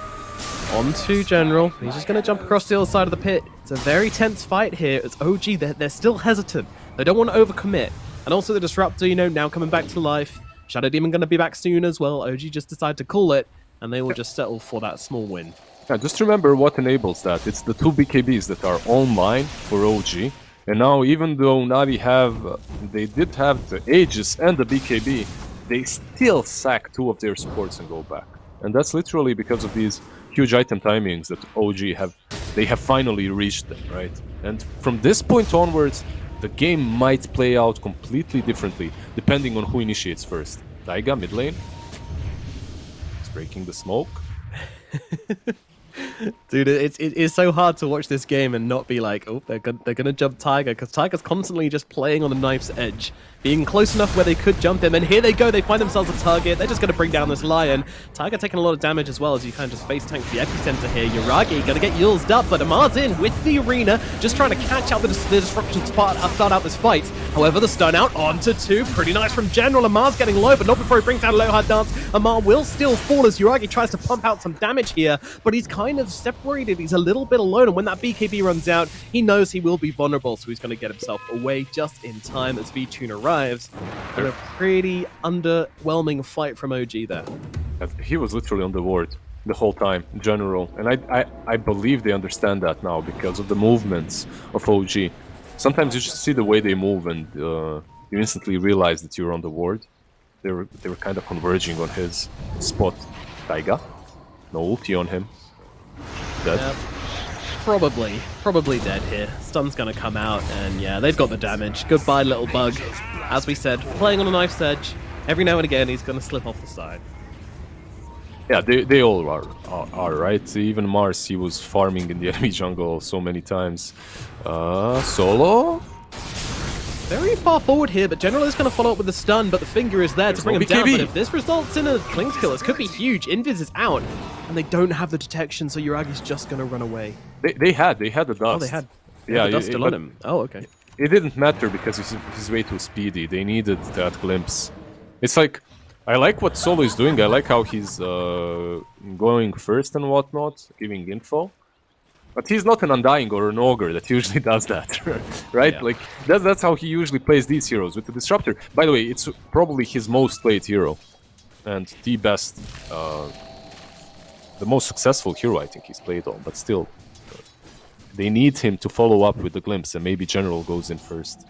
Onto General. He's just going to jump across the other side of the pit. It's a very tense fight here. It's OG. They're still hesitant. They don't want to overcommit. And also the Disruptor, you know, now coming back to life. Shadow Demon going to be back soon as well. OG just decided to call it, and they will just settle for that small win. Yeah, just remember what enables that. It's the 2 BKBs that are online for OG. And now, even though Navi they did have the Aegis and the BKB, they still sack 2 of their supports and go back. And that's literally because of these huge item timings that OG have finally reached them, right? And from this point onwards, the game might play out completely differently, depending on who initiates first. Taiga, mid lane. He's breaking the smoke. Dude, it is so hard to watch this game and not be like, oh, they're gonna jump Tiger, because Tiger's constantly just playing on the knife's edge, being close enough where they could jump him, and here they go, they find themselves a target, they're just gonna bring down this Lion. Tiger taking a lot of damage as well as you kind of just face tank the epicenter here. Yuragi gonna get used up, but Amar's in with the arena, just trying to catch out the disruption to start out this fight. However, the stun out onto 2, pretty nice from General. Amar's getting low, but not before he brings down low hard dance. Amar will still fall as Yuragi tries to pump out some damage here, but he's kind of separated, he's a little bit alone, and when that BKB runs out, he knows he will be vulnerable, so he's going to get himself away just in time as V-Tune arrives. And a pretty underwhelming fight from OG there. He was literally on the ward the whole time, in general, and I believe they understand that now because of the movements of OG. Sometimes you just see the way they move and you instantly realize that you're on the ward. They were kind of converging on his spot. Taiga, no ulti on him. Dead. Yep. Probably dead here. Stun's gonna come out, and yeah, they've got the damage. Goodbye, little bug. As we said, playing on a knife's edge. Every now and again, he's gonna slip off the side. Yeah, they all are right. Even Mars, he was farming in the enemy jungle so many times. Solo? Very far forward here, but General is going to follow up with the stun, but the finger is there to bring him down. BKB. But if this results in a Kling's kill, this could be huge. Invis is out, and they don't have the detection, so Yuragi's just going to run away. They had the dust. Oh, they had the dust still on him. Oh, okay. It didn't matter because he's way too speedy. They needed that glimpse. It's like, I like what Solo is doing. I like how he's going first and whatnot, giving info. But he's not an Undying or an Ogre that usually does that, right? Yeah. Like, that's how he usually plays these heroes, with the Disruptor. By the way, it's probably his most played hero. And the best, the most successful hero I think he's played on. But still, they need him to follow up with the Glimpse, and maybe General goes in first.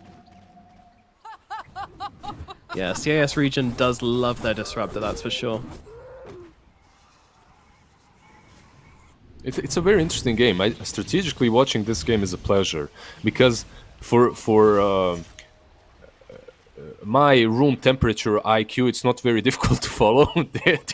Yeah, CIS region does love their Disruptor, that's for sure. It's a very interesting game. Strategically watching this game is a pleasure because for my room temperature IQ, it's not very difficult to follow.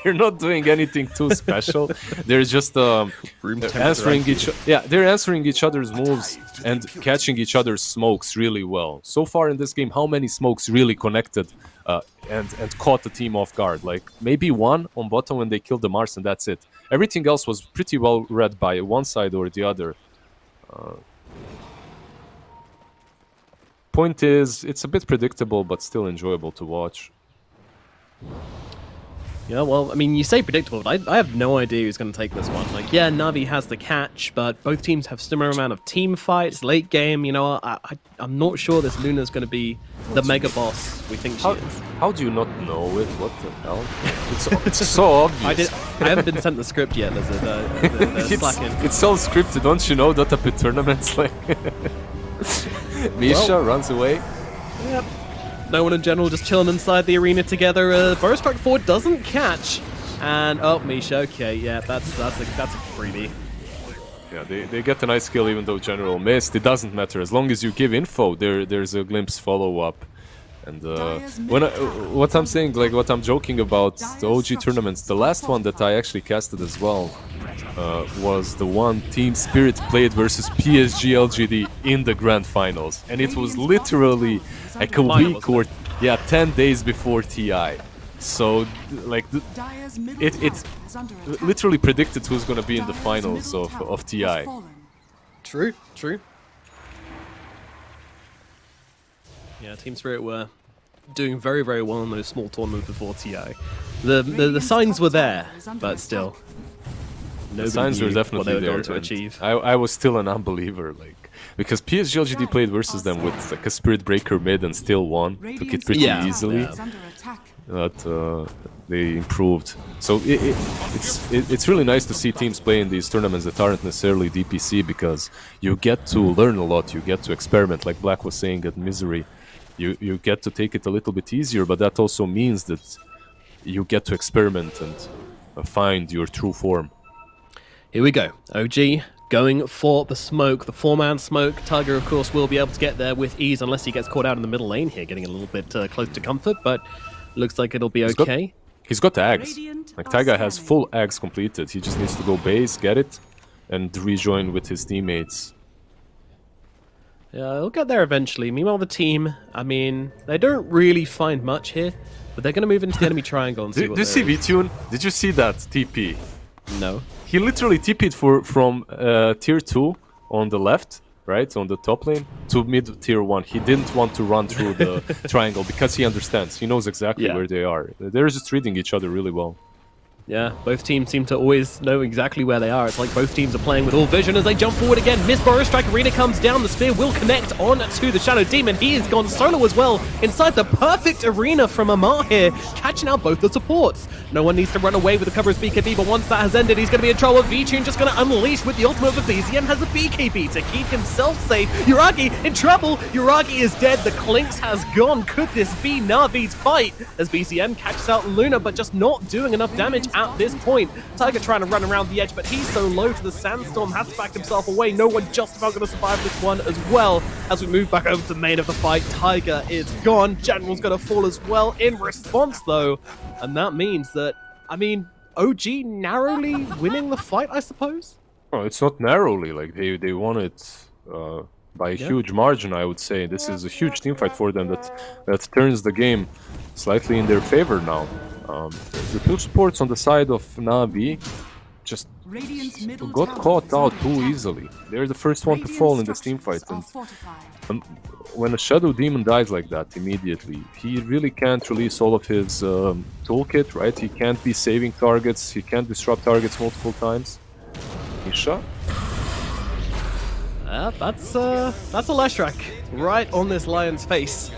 They're not doing anything too special. They're just answering they're answering each other's moves and catching each other's smokes really well. So far in this game, how many smokes really connected and caught the team off guard? Like maybe one on bottom when they killed the Mars, and that's it. Everything else was pretty well read by one side or the other. Point is, it's a bit predictable, but still enjoyable to watch. Yeah, well, I mean, you say predictable, but I have no idea who's going to take this one. Like, yeah, Navi has the catch, but both teams have similar amount of team fights, late game, you know, I'm not sure this Luna's going to be the mega boss we think she is. How do you not know it? What the hell? It's so obvious. I haven't been sent the script yet, there's slacking. It's all scripted, don't you know? DOTA pit tournaments, like... Misha runs away. Yep. No one in general just chilling inside the arena together. Burst Strike 4 doesn't catch. And, oh, Misha, okay, yeah, that's a freebie. Yeah, they get a nice kill even though General missed. It doesn't matter. As long as you give info, there's a Glimpse follow-up. And what I'm saying, like what I'm joking about the OG tournaments, the last one that I actually casted as well was the one Team Spirit played versus PSG LGD in the grand finals, and it was literally like a week or 10 days before TI. So like it literally predicted who's gonna be in the finals of TI. True. Yeah, Team Spirit were doing very, very well in those small tournaments before TI. The signs were there, but still. Nobody signs were knew definitely what they were there. going to and achieve. I was still an unbeliever, like, because PSG LGD played versus them with like a Spirit Breaker mid and still won. Took it pretty Yeah, easily. yeah. Is under attack. But they improved. So it's really nice to see teams play in these tournaments that aren't necessarily DPC, because you get to learn a lot, you get to experiment, like Black was saying at Misery. You get to take it a little bit easier, but that also means that you get to experiment and find your true form. Here we go. OG going for the smoke, the 4-man smoke. Tiger, of course, will be able to get there with ease unless he gets caught out in the middle lane here, getting a little bit close to comfort, but looks like it'll be okay. He's got Ags. Radiant Like, are Taiga has scanning. full Ags completed. He just needs to go base, get it, and rejoin with his teammates. Yeah, he'll get there eventually. Meanwhile, the team, I mean, they don't really find much here, but they're going to move into the enemy triangle and see Did what you see there is. VTune? Did you see that TP? No. He literally TP'd from tier 2 on the left, right, on the top lane, to mid tier 1. He didn't want to run through the triangle because he understands. He knows exactly Yeah. where they are. They're just reading each other really well. Yeah, both teams seem to always know exactly where they are. It's like both teams are playing with all vision as they jump forward again. Miss Boris Strike Arena comes down. The spear will connect on to the Shadow Demon. He has gone solo as well inside the perfect arena from Amar here, catching out both the supports. No one needs to run away with the cover of BKB, but once that has ended, he's going to be in trouble. V-Tune just going to unleash with the ultimate of BZM, has a BKB to keep himself safe. Yuragi in trouble. Yuragi is dead. The Clinks has gone. Could this be Navi's fight? As BZM catches out Luna, but just not doing enough damage at this point. Tiger trying to run around the edge, but he's so low to the sandstorm, has to back himself away. No one just about going to survive this one as well. As we move back over to the main of the fight, Tiger is gone. General's going to fall as well in response, though. And that means that, I mean, OG narrowly winning the fight, I suppose? Oh, it's not narrowly. Like, they won it by a huge margin, I would say. This is a huge team fight for them that turns the game slightly in their favor now. The two supports on the side of Navi just Radiant's middle got tower caught is out under too attack. easily. They're the first one to Radiant fall in this team fight. structures And are fortified. when a Shadow Demon dies like that immediately, he really can't release all of his toolkit, right? He can't be saving targets, he can't disrupt targets multiple times. Misha? That's a Leshrac right on this lion's face.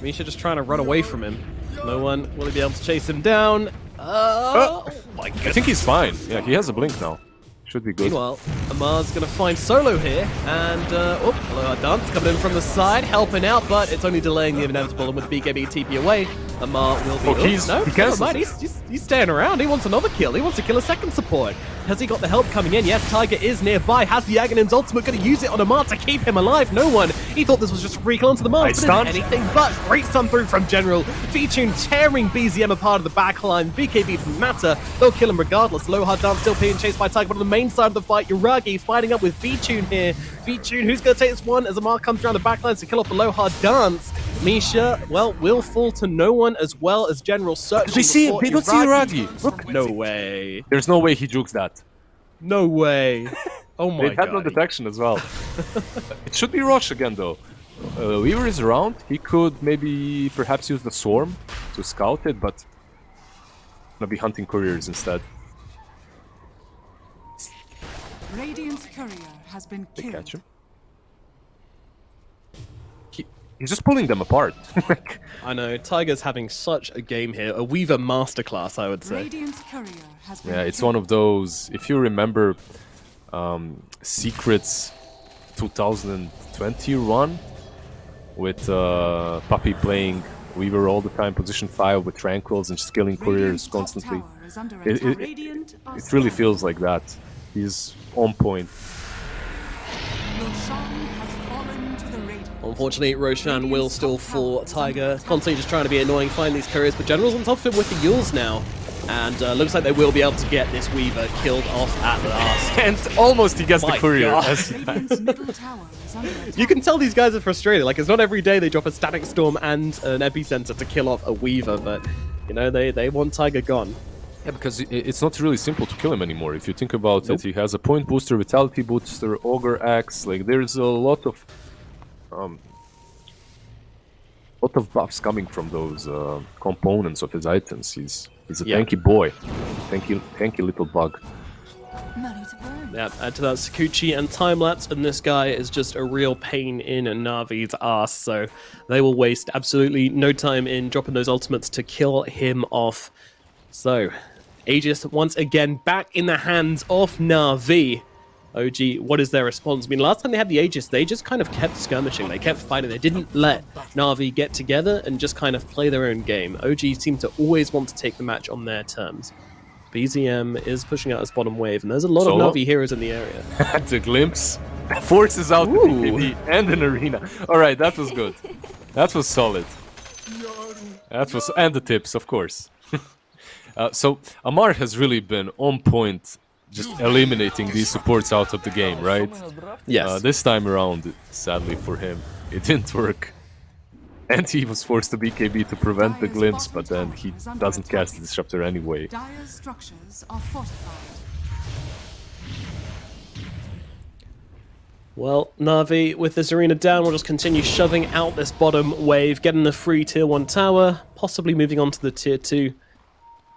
Misha just trying to run away from him. No one will be able to chase him down. Oh my I goodness. think he's fine. Yeah, he has a blink now. Should be good. Meanwhile, Amar's going to find Solo here, and hello, Dance coming in from the side, helping out, but it's only delaying the inevitable, and with BKB TP away, Amar will be... Oh, he never cancels mind, it. he's staying around, he wants another kill, he wants to kill a second support. Has he got the help coming in? Yes, Tiger is nearby, has the Aghanim's ultimate, going to use it on Amar to keep him alive. No one, he thought this was just a free kill onto the Mars, but it's anything but. Great stun through from General, V-Tune tearing BZM apart of the backline, BKB doesn't matter, they'll kill him regardless. Lohar Dance still being chased by Tiger, but on the main side of the fight, Yuragi fighting up with V-Tune here. V-Tune, who's going to take this one as Amar comes around the backlines to kill off the Lohar Dance. Misha, well, will fall to no one as well as General searching They see him, for they don't see Yuragi. Look, No way. there's no way he jukes that. No way. Oh my They had no god. detection as well. It should be Rush again though. Weaver is around, he could maybe perhaps use the Swarm to scout it, but gonna be hunting couriers instead. Radiant's courier has been They killed. catch him. He's just pulling them apart. Like, I know, Tiger's having such a game here. A Weaver masterclass, I would say. Radiant's courier has been yeah, it's killed. one of those, if you remember Secrets 2020 run with Puppy playing Weaver all the time, position 5 with Tranquils and just killing couriers Radiant's top constantly. tower is under It, attack. it, Radiant are it really scanning. feels like that. He's on point. Roshan has fallen to the Radiant. Unfortunately, Roshan will still fall. Tiger constantly just trying to be annoying, find these couriers, but General's on top of it with the Yules now. And looks like they will be able to get this Weaver killed off at last. And almost he gets My the courier. God. Radiant's middle tower is under attack. You can tell these guys are frustrated. Like, it's not every day they drop a Static Storm and an Epicenter to kill off a Weaver, but, you know, they want Tiger gone. Yeah, because it's not really simple to kill him anymore. If you think about it, he has a point booster, vitality booster, Ogre Axe. Like, there's a lot of buffs coming from those components of his items. He's a tanky boy, tanky little bug. Money to burn. Yeah, add to that Sakuchi and Timelapse, and this guy is just a real pain in Navi's ass, so they will waste absolutely no time in dropping those ultimates to kill him off. So, Aegis once again back in the hands of Navi. OG, what is their response? I mean, last time they had the Aegis, they just kind of kept skirmishing, they kept fighting, they didn't let Navi get together and just kind of play their own game. OG seemed to always want to take the match on their terms. BZM is pushing out his bottom wave, and there's a lot of Navi heroes in the area. The glimpse forces out the BKB and an arena. Alright, that was good. That was solid. That was, and the tips, of course. So, Amar has really been on point, just eliminating these supports out of the game, right? Yes. This time around, sadly for him, it didn't work. And he was forced to BKB to prevent the glimpse, but then he doesn't cast the Disruptor anyway. Dire's structures are fortified. Well, Navi, with this arena down, will just continue shoving out this bottom wave, getting the free tier 1 tower, possibly moving on to the tier 2.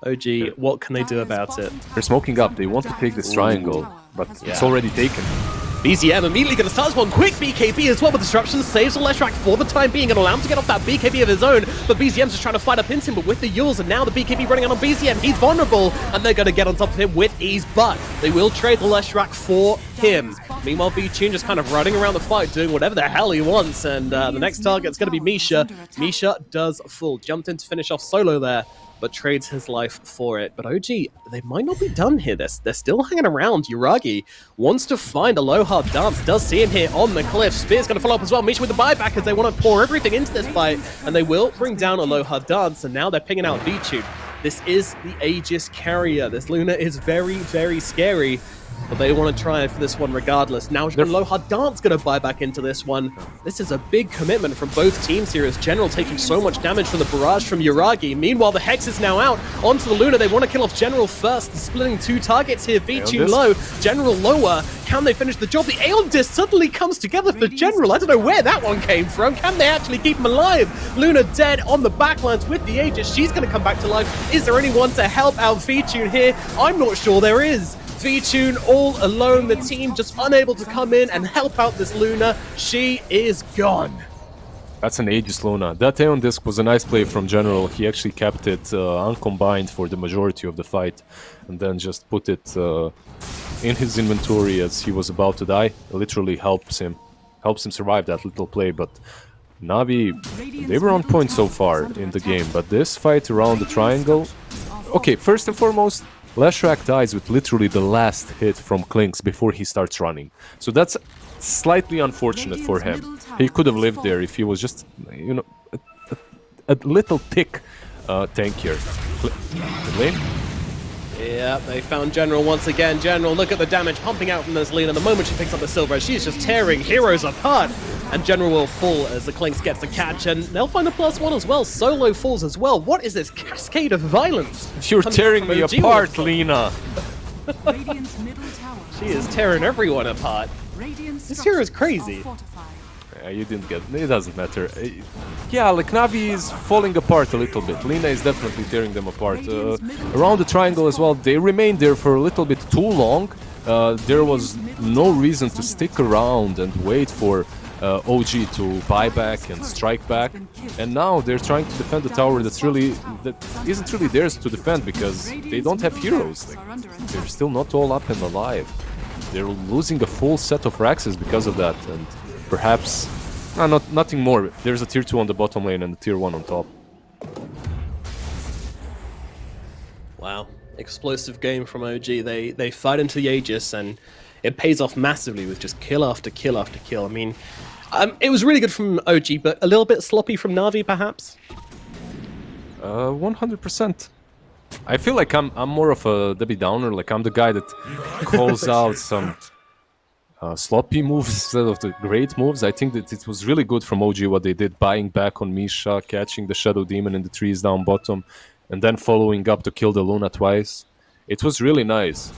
OG, what can they do about it? They're smoking up, they want to take this triangle, but it's already taken. BZM immediately going to start one quick BKB as well, but Disruption saves Leshrac for the time being and allow him to get off that BKB of his own, but BZM's just trying to fight up into him, but with the Yules, and now the BKB running out on BZM, he's vulnerable, and they're going to get on top of him with ease, but they will trade the Leshrac for him. Meanwhile, V-Tune just kind of running around the fight, doing whatever the hell he wants, and the next target's going to be Misha. Misha does full, jumped in to finish off solo there, but trades his life for it. But OG, they might not be done here. They're still hanging around. Yuragi wants to find Aloha Dance. Does see him here on the cliff. Spear's going to follow up as well. Misha with the buyback as they want to pour everything into this fight. And they will bring down Aloha Dance. And now they're pinging out V-Tune. This is the Aegis carrier. This Luna is very, very scary. But they want to try for this one regardless. Now Aloha Dance going to buy back into this one. This is a big commitment from both teams here as General taking so much damage from the barrage from Yuragi. Meanwhile, the Hex is now out onto the Luna. They want to kill off General first. Splitting 2 targets here. V-Tune low, General lower. Can they finish the job? The Aeon Disc suddenly comes together for General. I don't know where that one came from. Can they actually keep him alive? Luna dead on the backlines with the Aegis. She's going to come back to life. Is there anyone to help out V-Tune here? I'm not sure there is. V-Tune all alone, the team just unable to come in and help out this Luna. She is gone. That's an Aegis Luna. That Aeon Disc was a nice play from General. He actually kept it uncombined for the majority of the fight and then just put it in his inventory as he was about to die. It literally helps him survive that little play, but Navi, they were on point so far in the game, but this fight around the triangle... Okay, first and foremost, Leshrac dies with literally the last hit from Klinks before he starts running. So that's slightly unfortunate for him. He could have lived there if he was just, you know, a little tick tankier. Lane? Yeah, they found General once again. General, look at the damage pumping out from this Lena. The moment she picks up the silver, she's just tearing heroes apart. And General will fall as the Klinks gets the catch, and they'll find a +1 as well. Solo falls as well. What is this cascade of violence? You're tearing me apart, Lena. She is tearing everyone apart. This hero is crazy. You didn't get it. It doesn't matter. Yeah, like Navi is falling apart a little bit. Lena is definitely tearing them apart. Around the triangle as well, they remained there for a little bit too long. There was no reason to stick around and wait for OG to buy back and strike back. And now they're trying to defend the tower that isn't really theirs to defend because they don't have heroes. Like, they're still not all up and alive. They're losing a full set of Raxes because of that, and perhaps nothing more. There's a tier 2 on the bottom lane and a tier 1 on top. Wow, explosive game from OG. They fight into the Aegis and it pays off massively with just kill after kill after kill. I mean, it was really good from OG, but a little bit sloppy from Navi, perhaps? 100%. I feel like I'm more of a Debbie Downer. Like, I'm the guy that calls out some sloppy moves instead of the great moves. I think that it was really good from OG what they did, buying back on Misha, catching the Shadow Demon in the trees down bottom, and then following up to kill the Luna twice. It was really nice.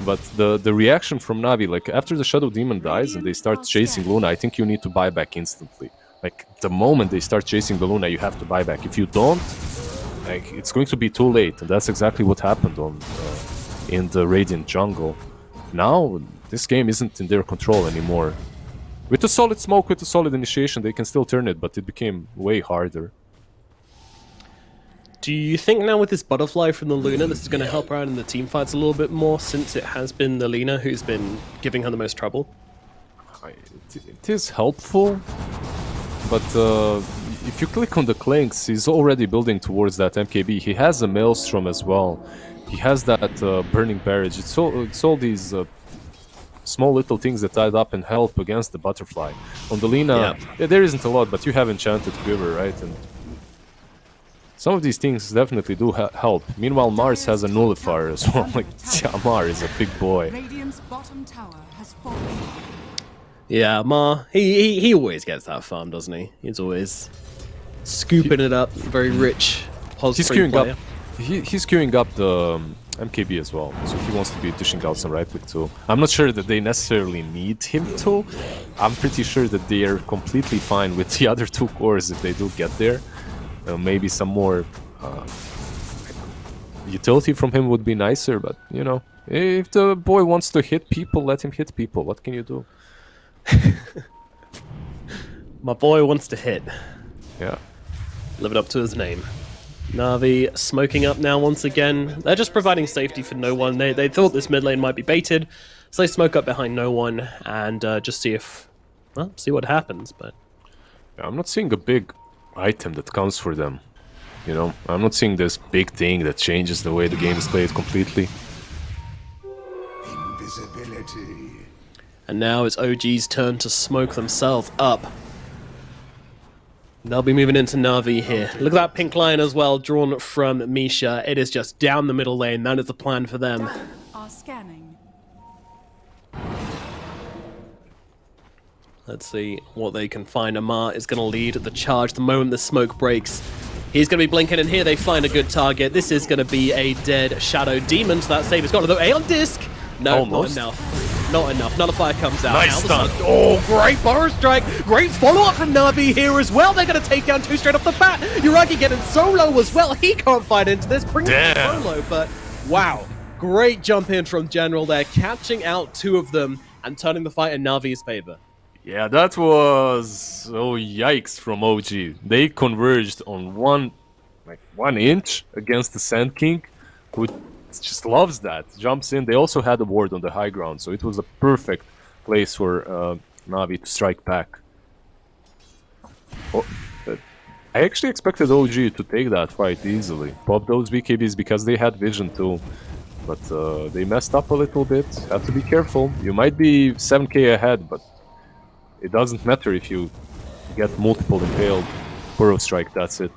But the reaction from Navi, like after the Shadow Demon dies and they start chasing Luna, I think you need to buy back instantly. Like the moment they start chasing the Luna, you have to buy back. If you don't, like it's going to be too late. And that's exactly what happened on in the Radiant jungle. Now, this game isn't in their control anymore. With a solid smoke, with a solid initiation, they can still turn it, but it became way harder. Do you think now with this butterfly from the Luna, this is going to help her out in the team fights a little bit more, since it has been the Lina who's been giving her the most trouble? It is helpful, but if you click on the clinks, he's already building towards that MKB. He has a Maelstrom as well. He has that Burning Barrage. It's all these small little things that add up and help against the butterfly. On the Lina, yeah, there isn't a lot, but you have Enchanted Quiver, right? And some of these things definitely do help. Meanwhile, Mars has a Nullifier as well. Like, Mar is a big boy. Radiant's bottom tower has fallen. Yeah, Mar, he always gets that farm, doesn't he? He's always scooping it up. Very rich, positive player. He's queuing up the MKB as well, so he wants to be dishing out some right click too. I'm not sure that they necessarily need him to. I'm pretty sure that they are completely fine with the other two cores if they do get there. Maybe some more utility from him would be nicer, but you know, if the boy wants to hit people, let him hit people. What can you do? My boy wants to hit. Yeah. Live it up to his name. Navi smoking up now once again. They're just providing safety for no one. They thought this mid lane might be baited, so they smoke up behind no one and just see what happens. But yeah, I'm not seeing a big item that comes for them. You know, I'm not seeing this big thing that changes the way the game is played completely. Invisibility. And now it's OG's turn to smoke themselves up. They'll be moving into Navi here. Look at that pink line as well, drawn from Misha. It is just down the middle lane. That is the plan for them. Are scanning. Let's see what they can find. Amar is going to lead the charge the moment the smoke breaks. He's going to be blinking, and here they find a good target. This is going to be a dead Shadow Demon, so that save has gone to the A on disc. No, almost. not enough. Not enough. Nullifier comes out. Nice stun. Oh, great Burrow Strike. Great follow-up from Navi here as well. They're going to take down two straight off the bat. Uragi getting solo as well. He can't fight into this. Bring it solo, but wow. Great jump in from General there, catching out two of them and turning the fight in Navi's favor. Yeah, that was yikes from OG. They converged on one inch against the Sand King, who just loves that. Jumps in. They also had a ward on the high ground, so it was a perfect place for Navi to strike back. I actually expected OG to take that fight easily. Pop those BKBs because they had vision too. But they messed up a little bit. Have to be careful. You might be 7k ahead, but it doesn't matter if you get multiple impaled. Burrow Strike, that's it.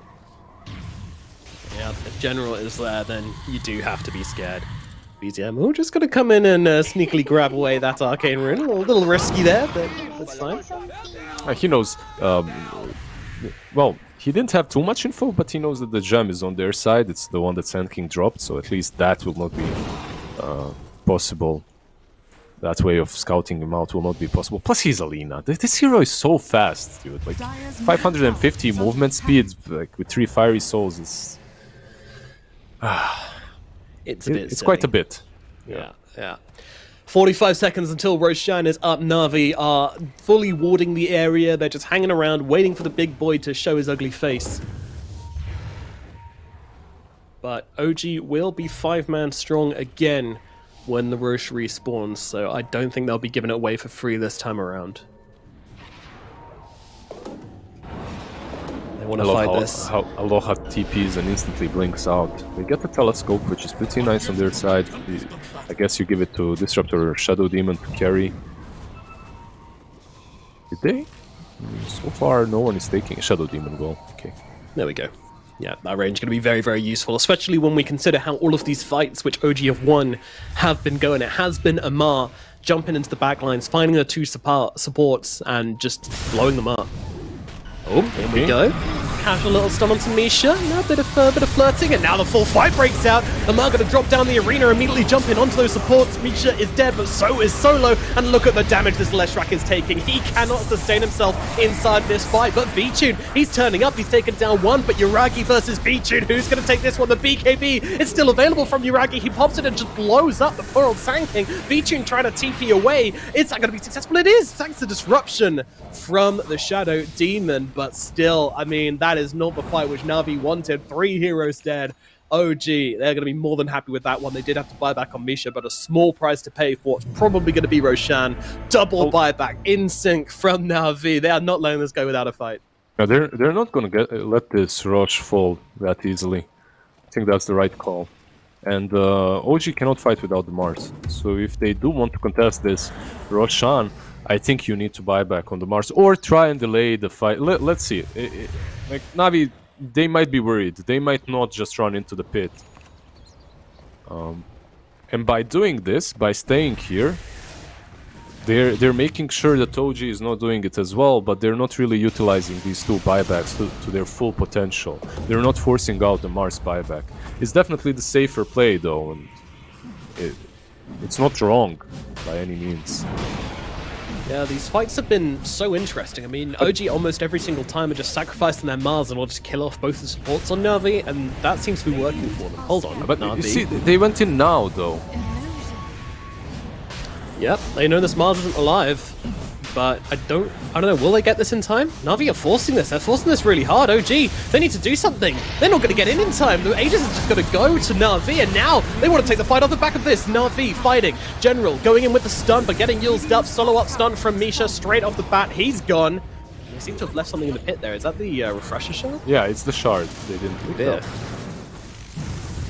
Yeah, if General is there, then you do have to be scared. BZM, we're just going to come in and sneakily grab away that Arcane Rune. A little risky there, but that's fine. He knows... well, he didn't have too much info, but he knows that the gem is on their side. It's the one that Sand King dropped, so at least that will not be possible. That way of scouting him out will not be possible. Plus, he's Alina. This hero is so fast, dude. Like, 550 movement speed, like, with 3 Fiery Souls is... it's quite a bit. Yeah. 45 seconds until Roshan is up. Navi are fully warding the area. They're just hanging around, waiting for the big boy to show his ugly face. But OG will be 5-man strong again when the Roche respawns, so I don't think they'll be giving it away for free this time around. They want to fight this. How Aloha TPs and instantly blinks out. They get the telescope, which is pretty nice on their side. I guess you give it to Disruptor or Shadow Demon to carry. Did they? So far, no one is taking a Shadow Demon well. Okay. There we go. Yeah, that range is going to be very, very useful, especially when we consider how all of these fights which OG have won have been going. It has been Amar jumping into the backlines, finding the two supports, and just blowing them up. Oh, here we go. Casual little stun onto Misha. A bit of flirting, and now the full fight breaks out. Lamar going to drop down the arena, immediately jumping onto those supports. Misha is dead, but so is Solo. And look at the damage this Leshrac is taking. He cannot sustain himself inside this fight. But V-Tune, he's turning up. He's taken down one, but Yuragi versus V-Tune. Who's going to take this one? The BKB is still available from Yuragi. He pops it and just blows up the poor old Sand King. V-Tune trying to TP away. Is that going to be successful? It is, thanks to disruption from the Shadow Demon. But still, I mean, that is not the fight which Navi wanted. 3 heroes dead. OG, they're going to be more than happy with that one. They did have to buy back on Misha, but a small price to pay for what's probably going to be Roshan. Double buyback in sync from Navi. They are not letting this go without a fight. No, they're not going to let this Roche fall that easily. I think that's the right call. And OG cannot fight without the Mars. So if they do want to contest this Roshan, I think you need to buy back on the Mars or try and delay the fight. Let's see. Like Navi, they might be worried. They might not just run into the pit. And by doing this, by staying here, they're making sure that OG is not doing it as well, but they're not really utilizing these 2 buybacks to their full potential. They're not forcing out the Mars buyback. It's definitely the safer play though, and it's not wrong by any means. Yeah, these fights have been so interesting. I mean, OG almost every single time are just sacrificing their Mars in order to kill off both the supports on Navi, and that seems to be working for them. Hold on, But Navi. you see, they went in now though. Yep, they know this Mars isn't alive, but I don't know, will they get this in time? Navi are forcing this, they're forcing this really hard. OG, they need to do something. They're not going to get in time. The Aegis is just going to go to Navi, and now they want to take the fight off the back of this. Navi fighting. General going in with the stun, but getting used up. Solo up stun from Misha straight off the bat. He's gone. They seem to have left something in the pit there. Is that the refresher shard? Yeah, it's the shard. They didn't pick it up.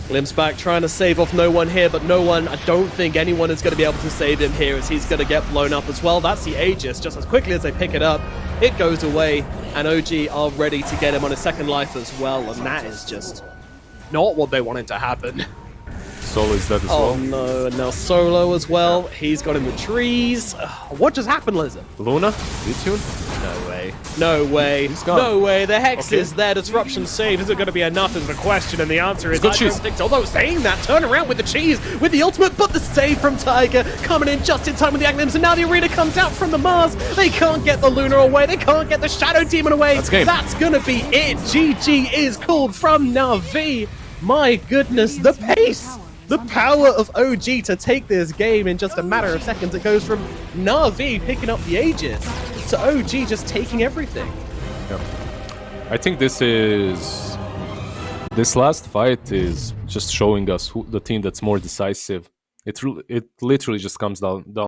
Glimpse back, trying to save off no one here, but no one, I don't think anyone is going to be able to save him here as he's going to get blown up as well. That's the Aegis. Just as quickly as they pick it up, it goes away, and OG are ready to get him on his second life as well, and that is just not what they wanted to happen. Solo is dead as well. Oh no, and now Solo as well. He's got in the trees. What just happened, Lizard? Luna? V-Tune? No way. No way. He's gone. No way. The Hex Okay. is there. Disruption saved. Is it going to be enough is the question, and the answer is Good I cheese. don't think so. Although saying that, turn around with the cheese, with the ultimate, but the save from Tiger coming in just in time with the Agnums, and now the arena comes out from the Mars. They can't get the Luna away. They can't get the Shadow Demon away. That's game. That's going to be it. GG is called from Navi. My goodness, the pace. The power of OG to take this game in just a matter of seconds. It goes from Navi picking up the Aegis to OG just taking everything. Yeah. I think this last fight is just showing us the team that's more decisive. It literally just comes down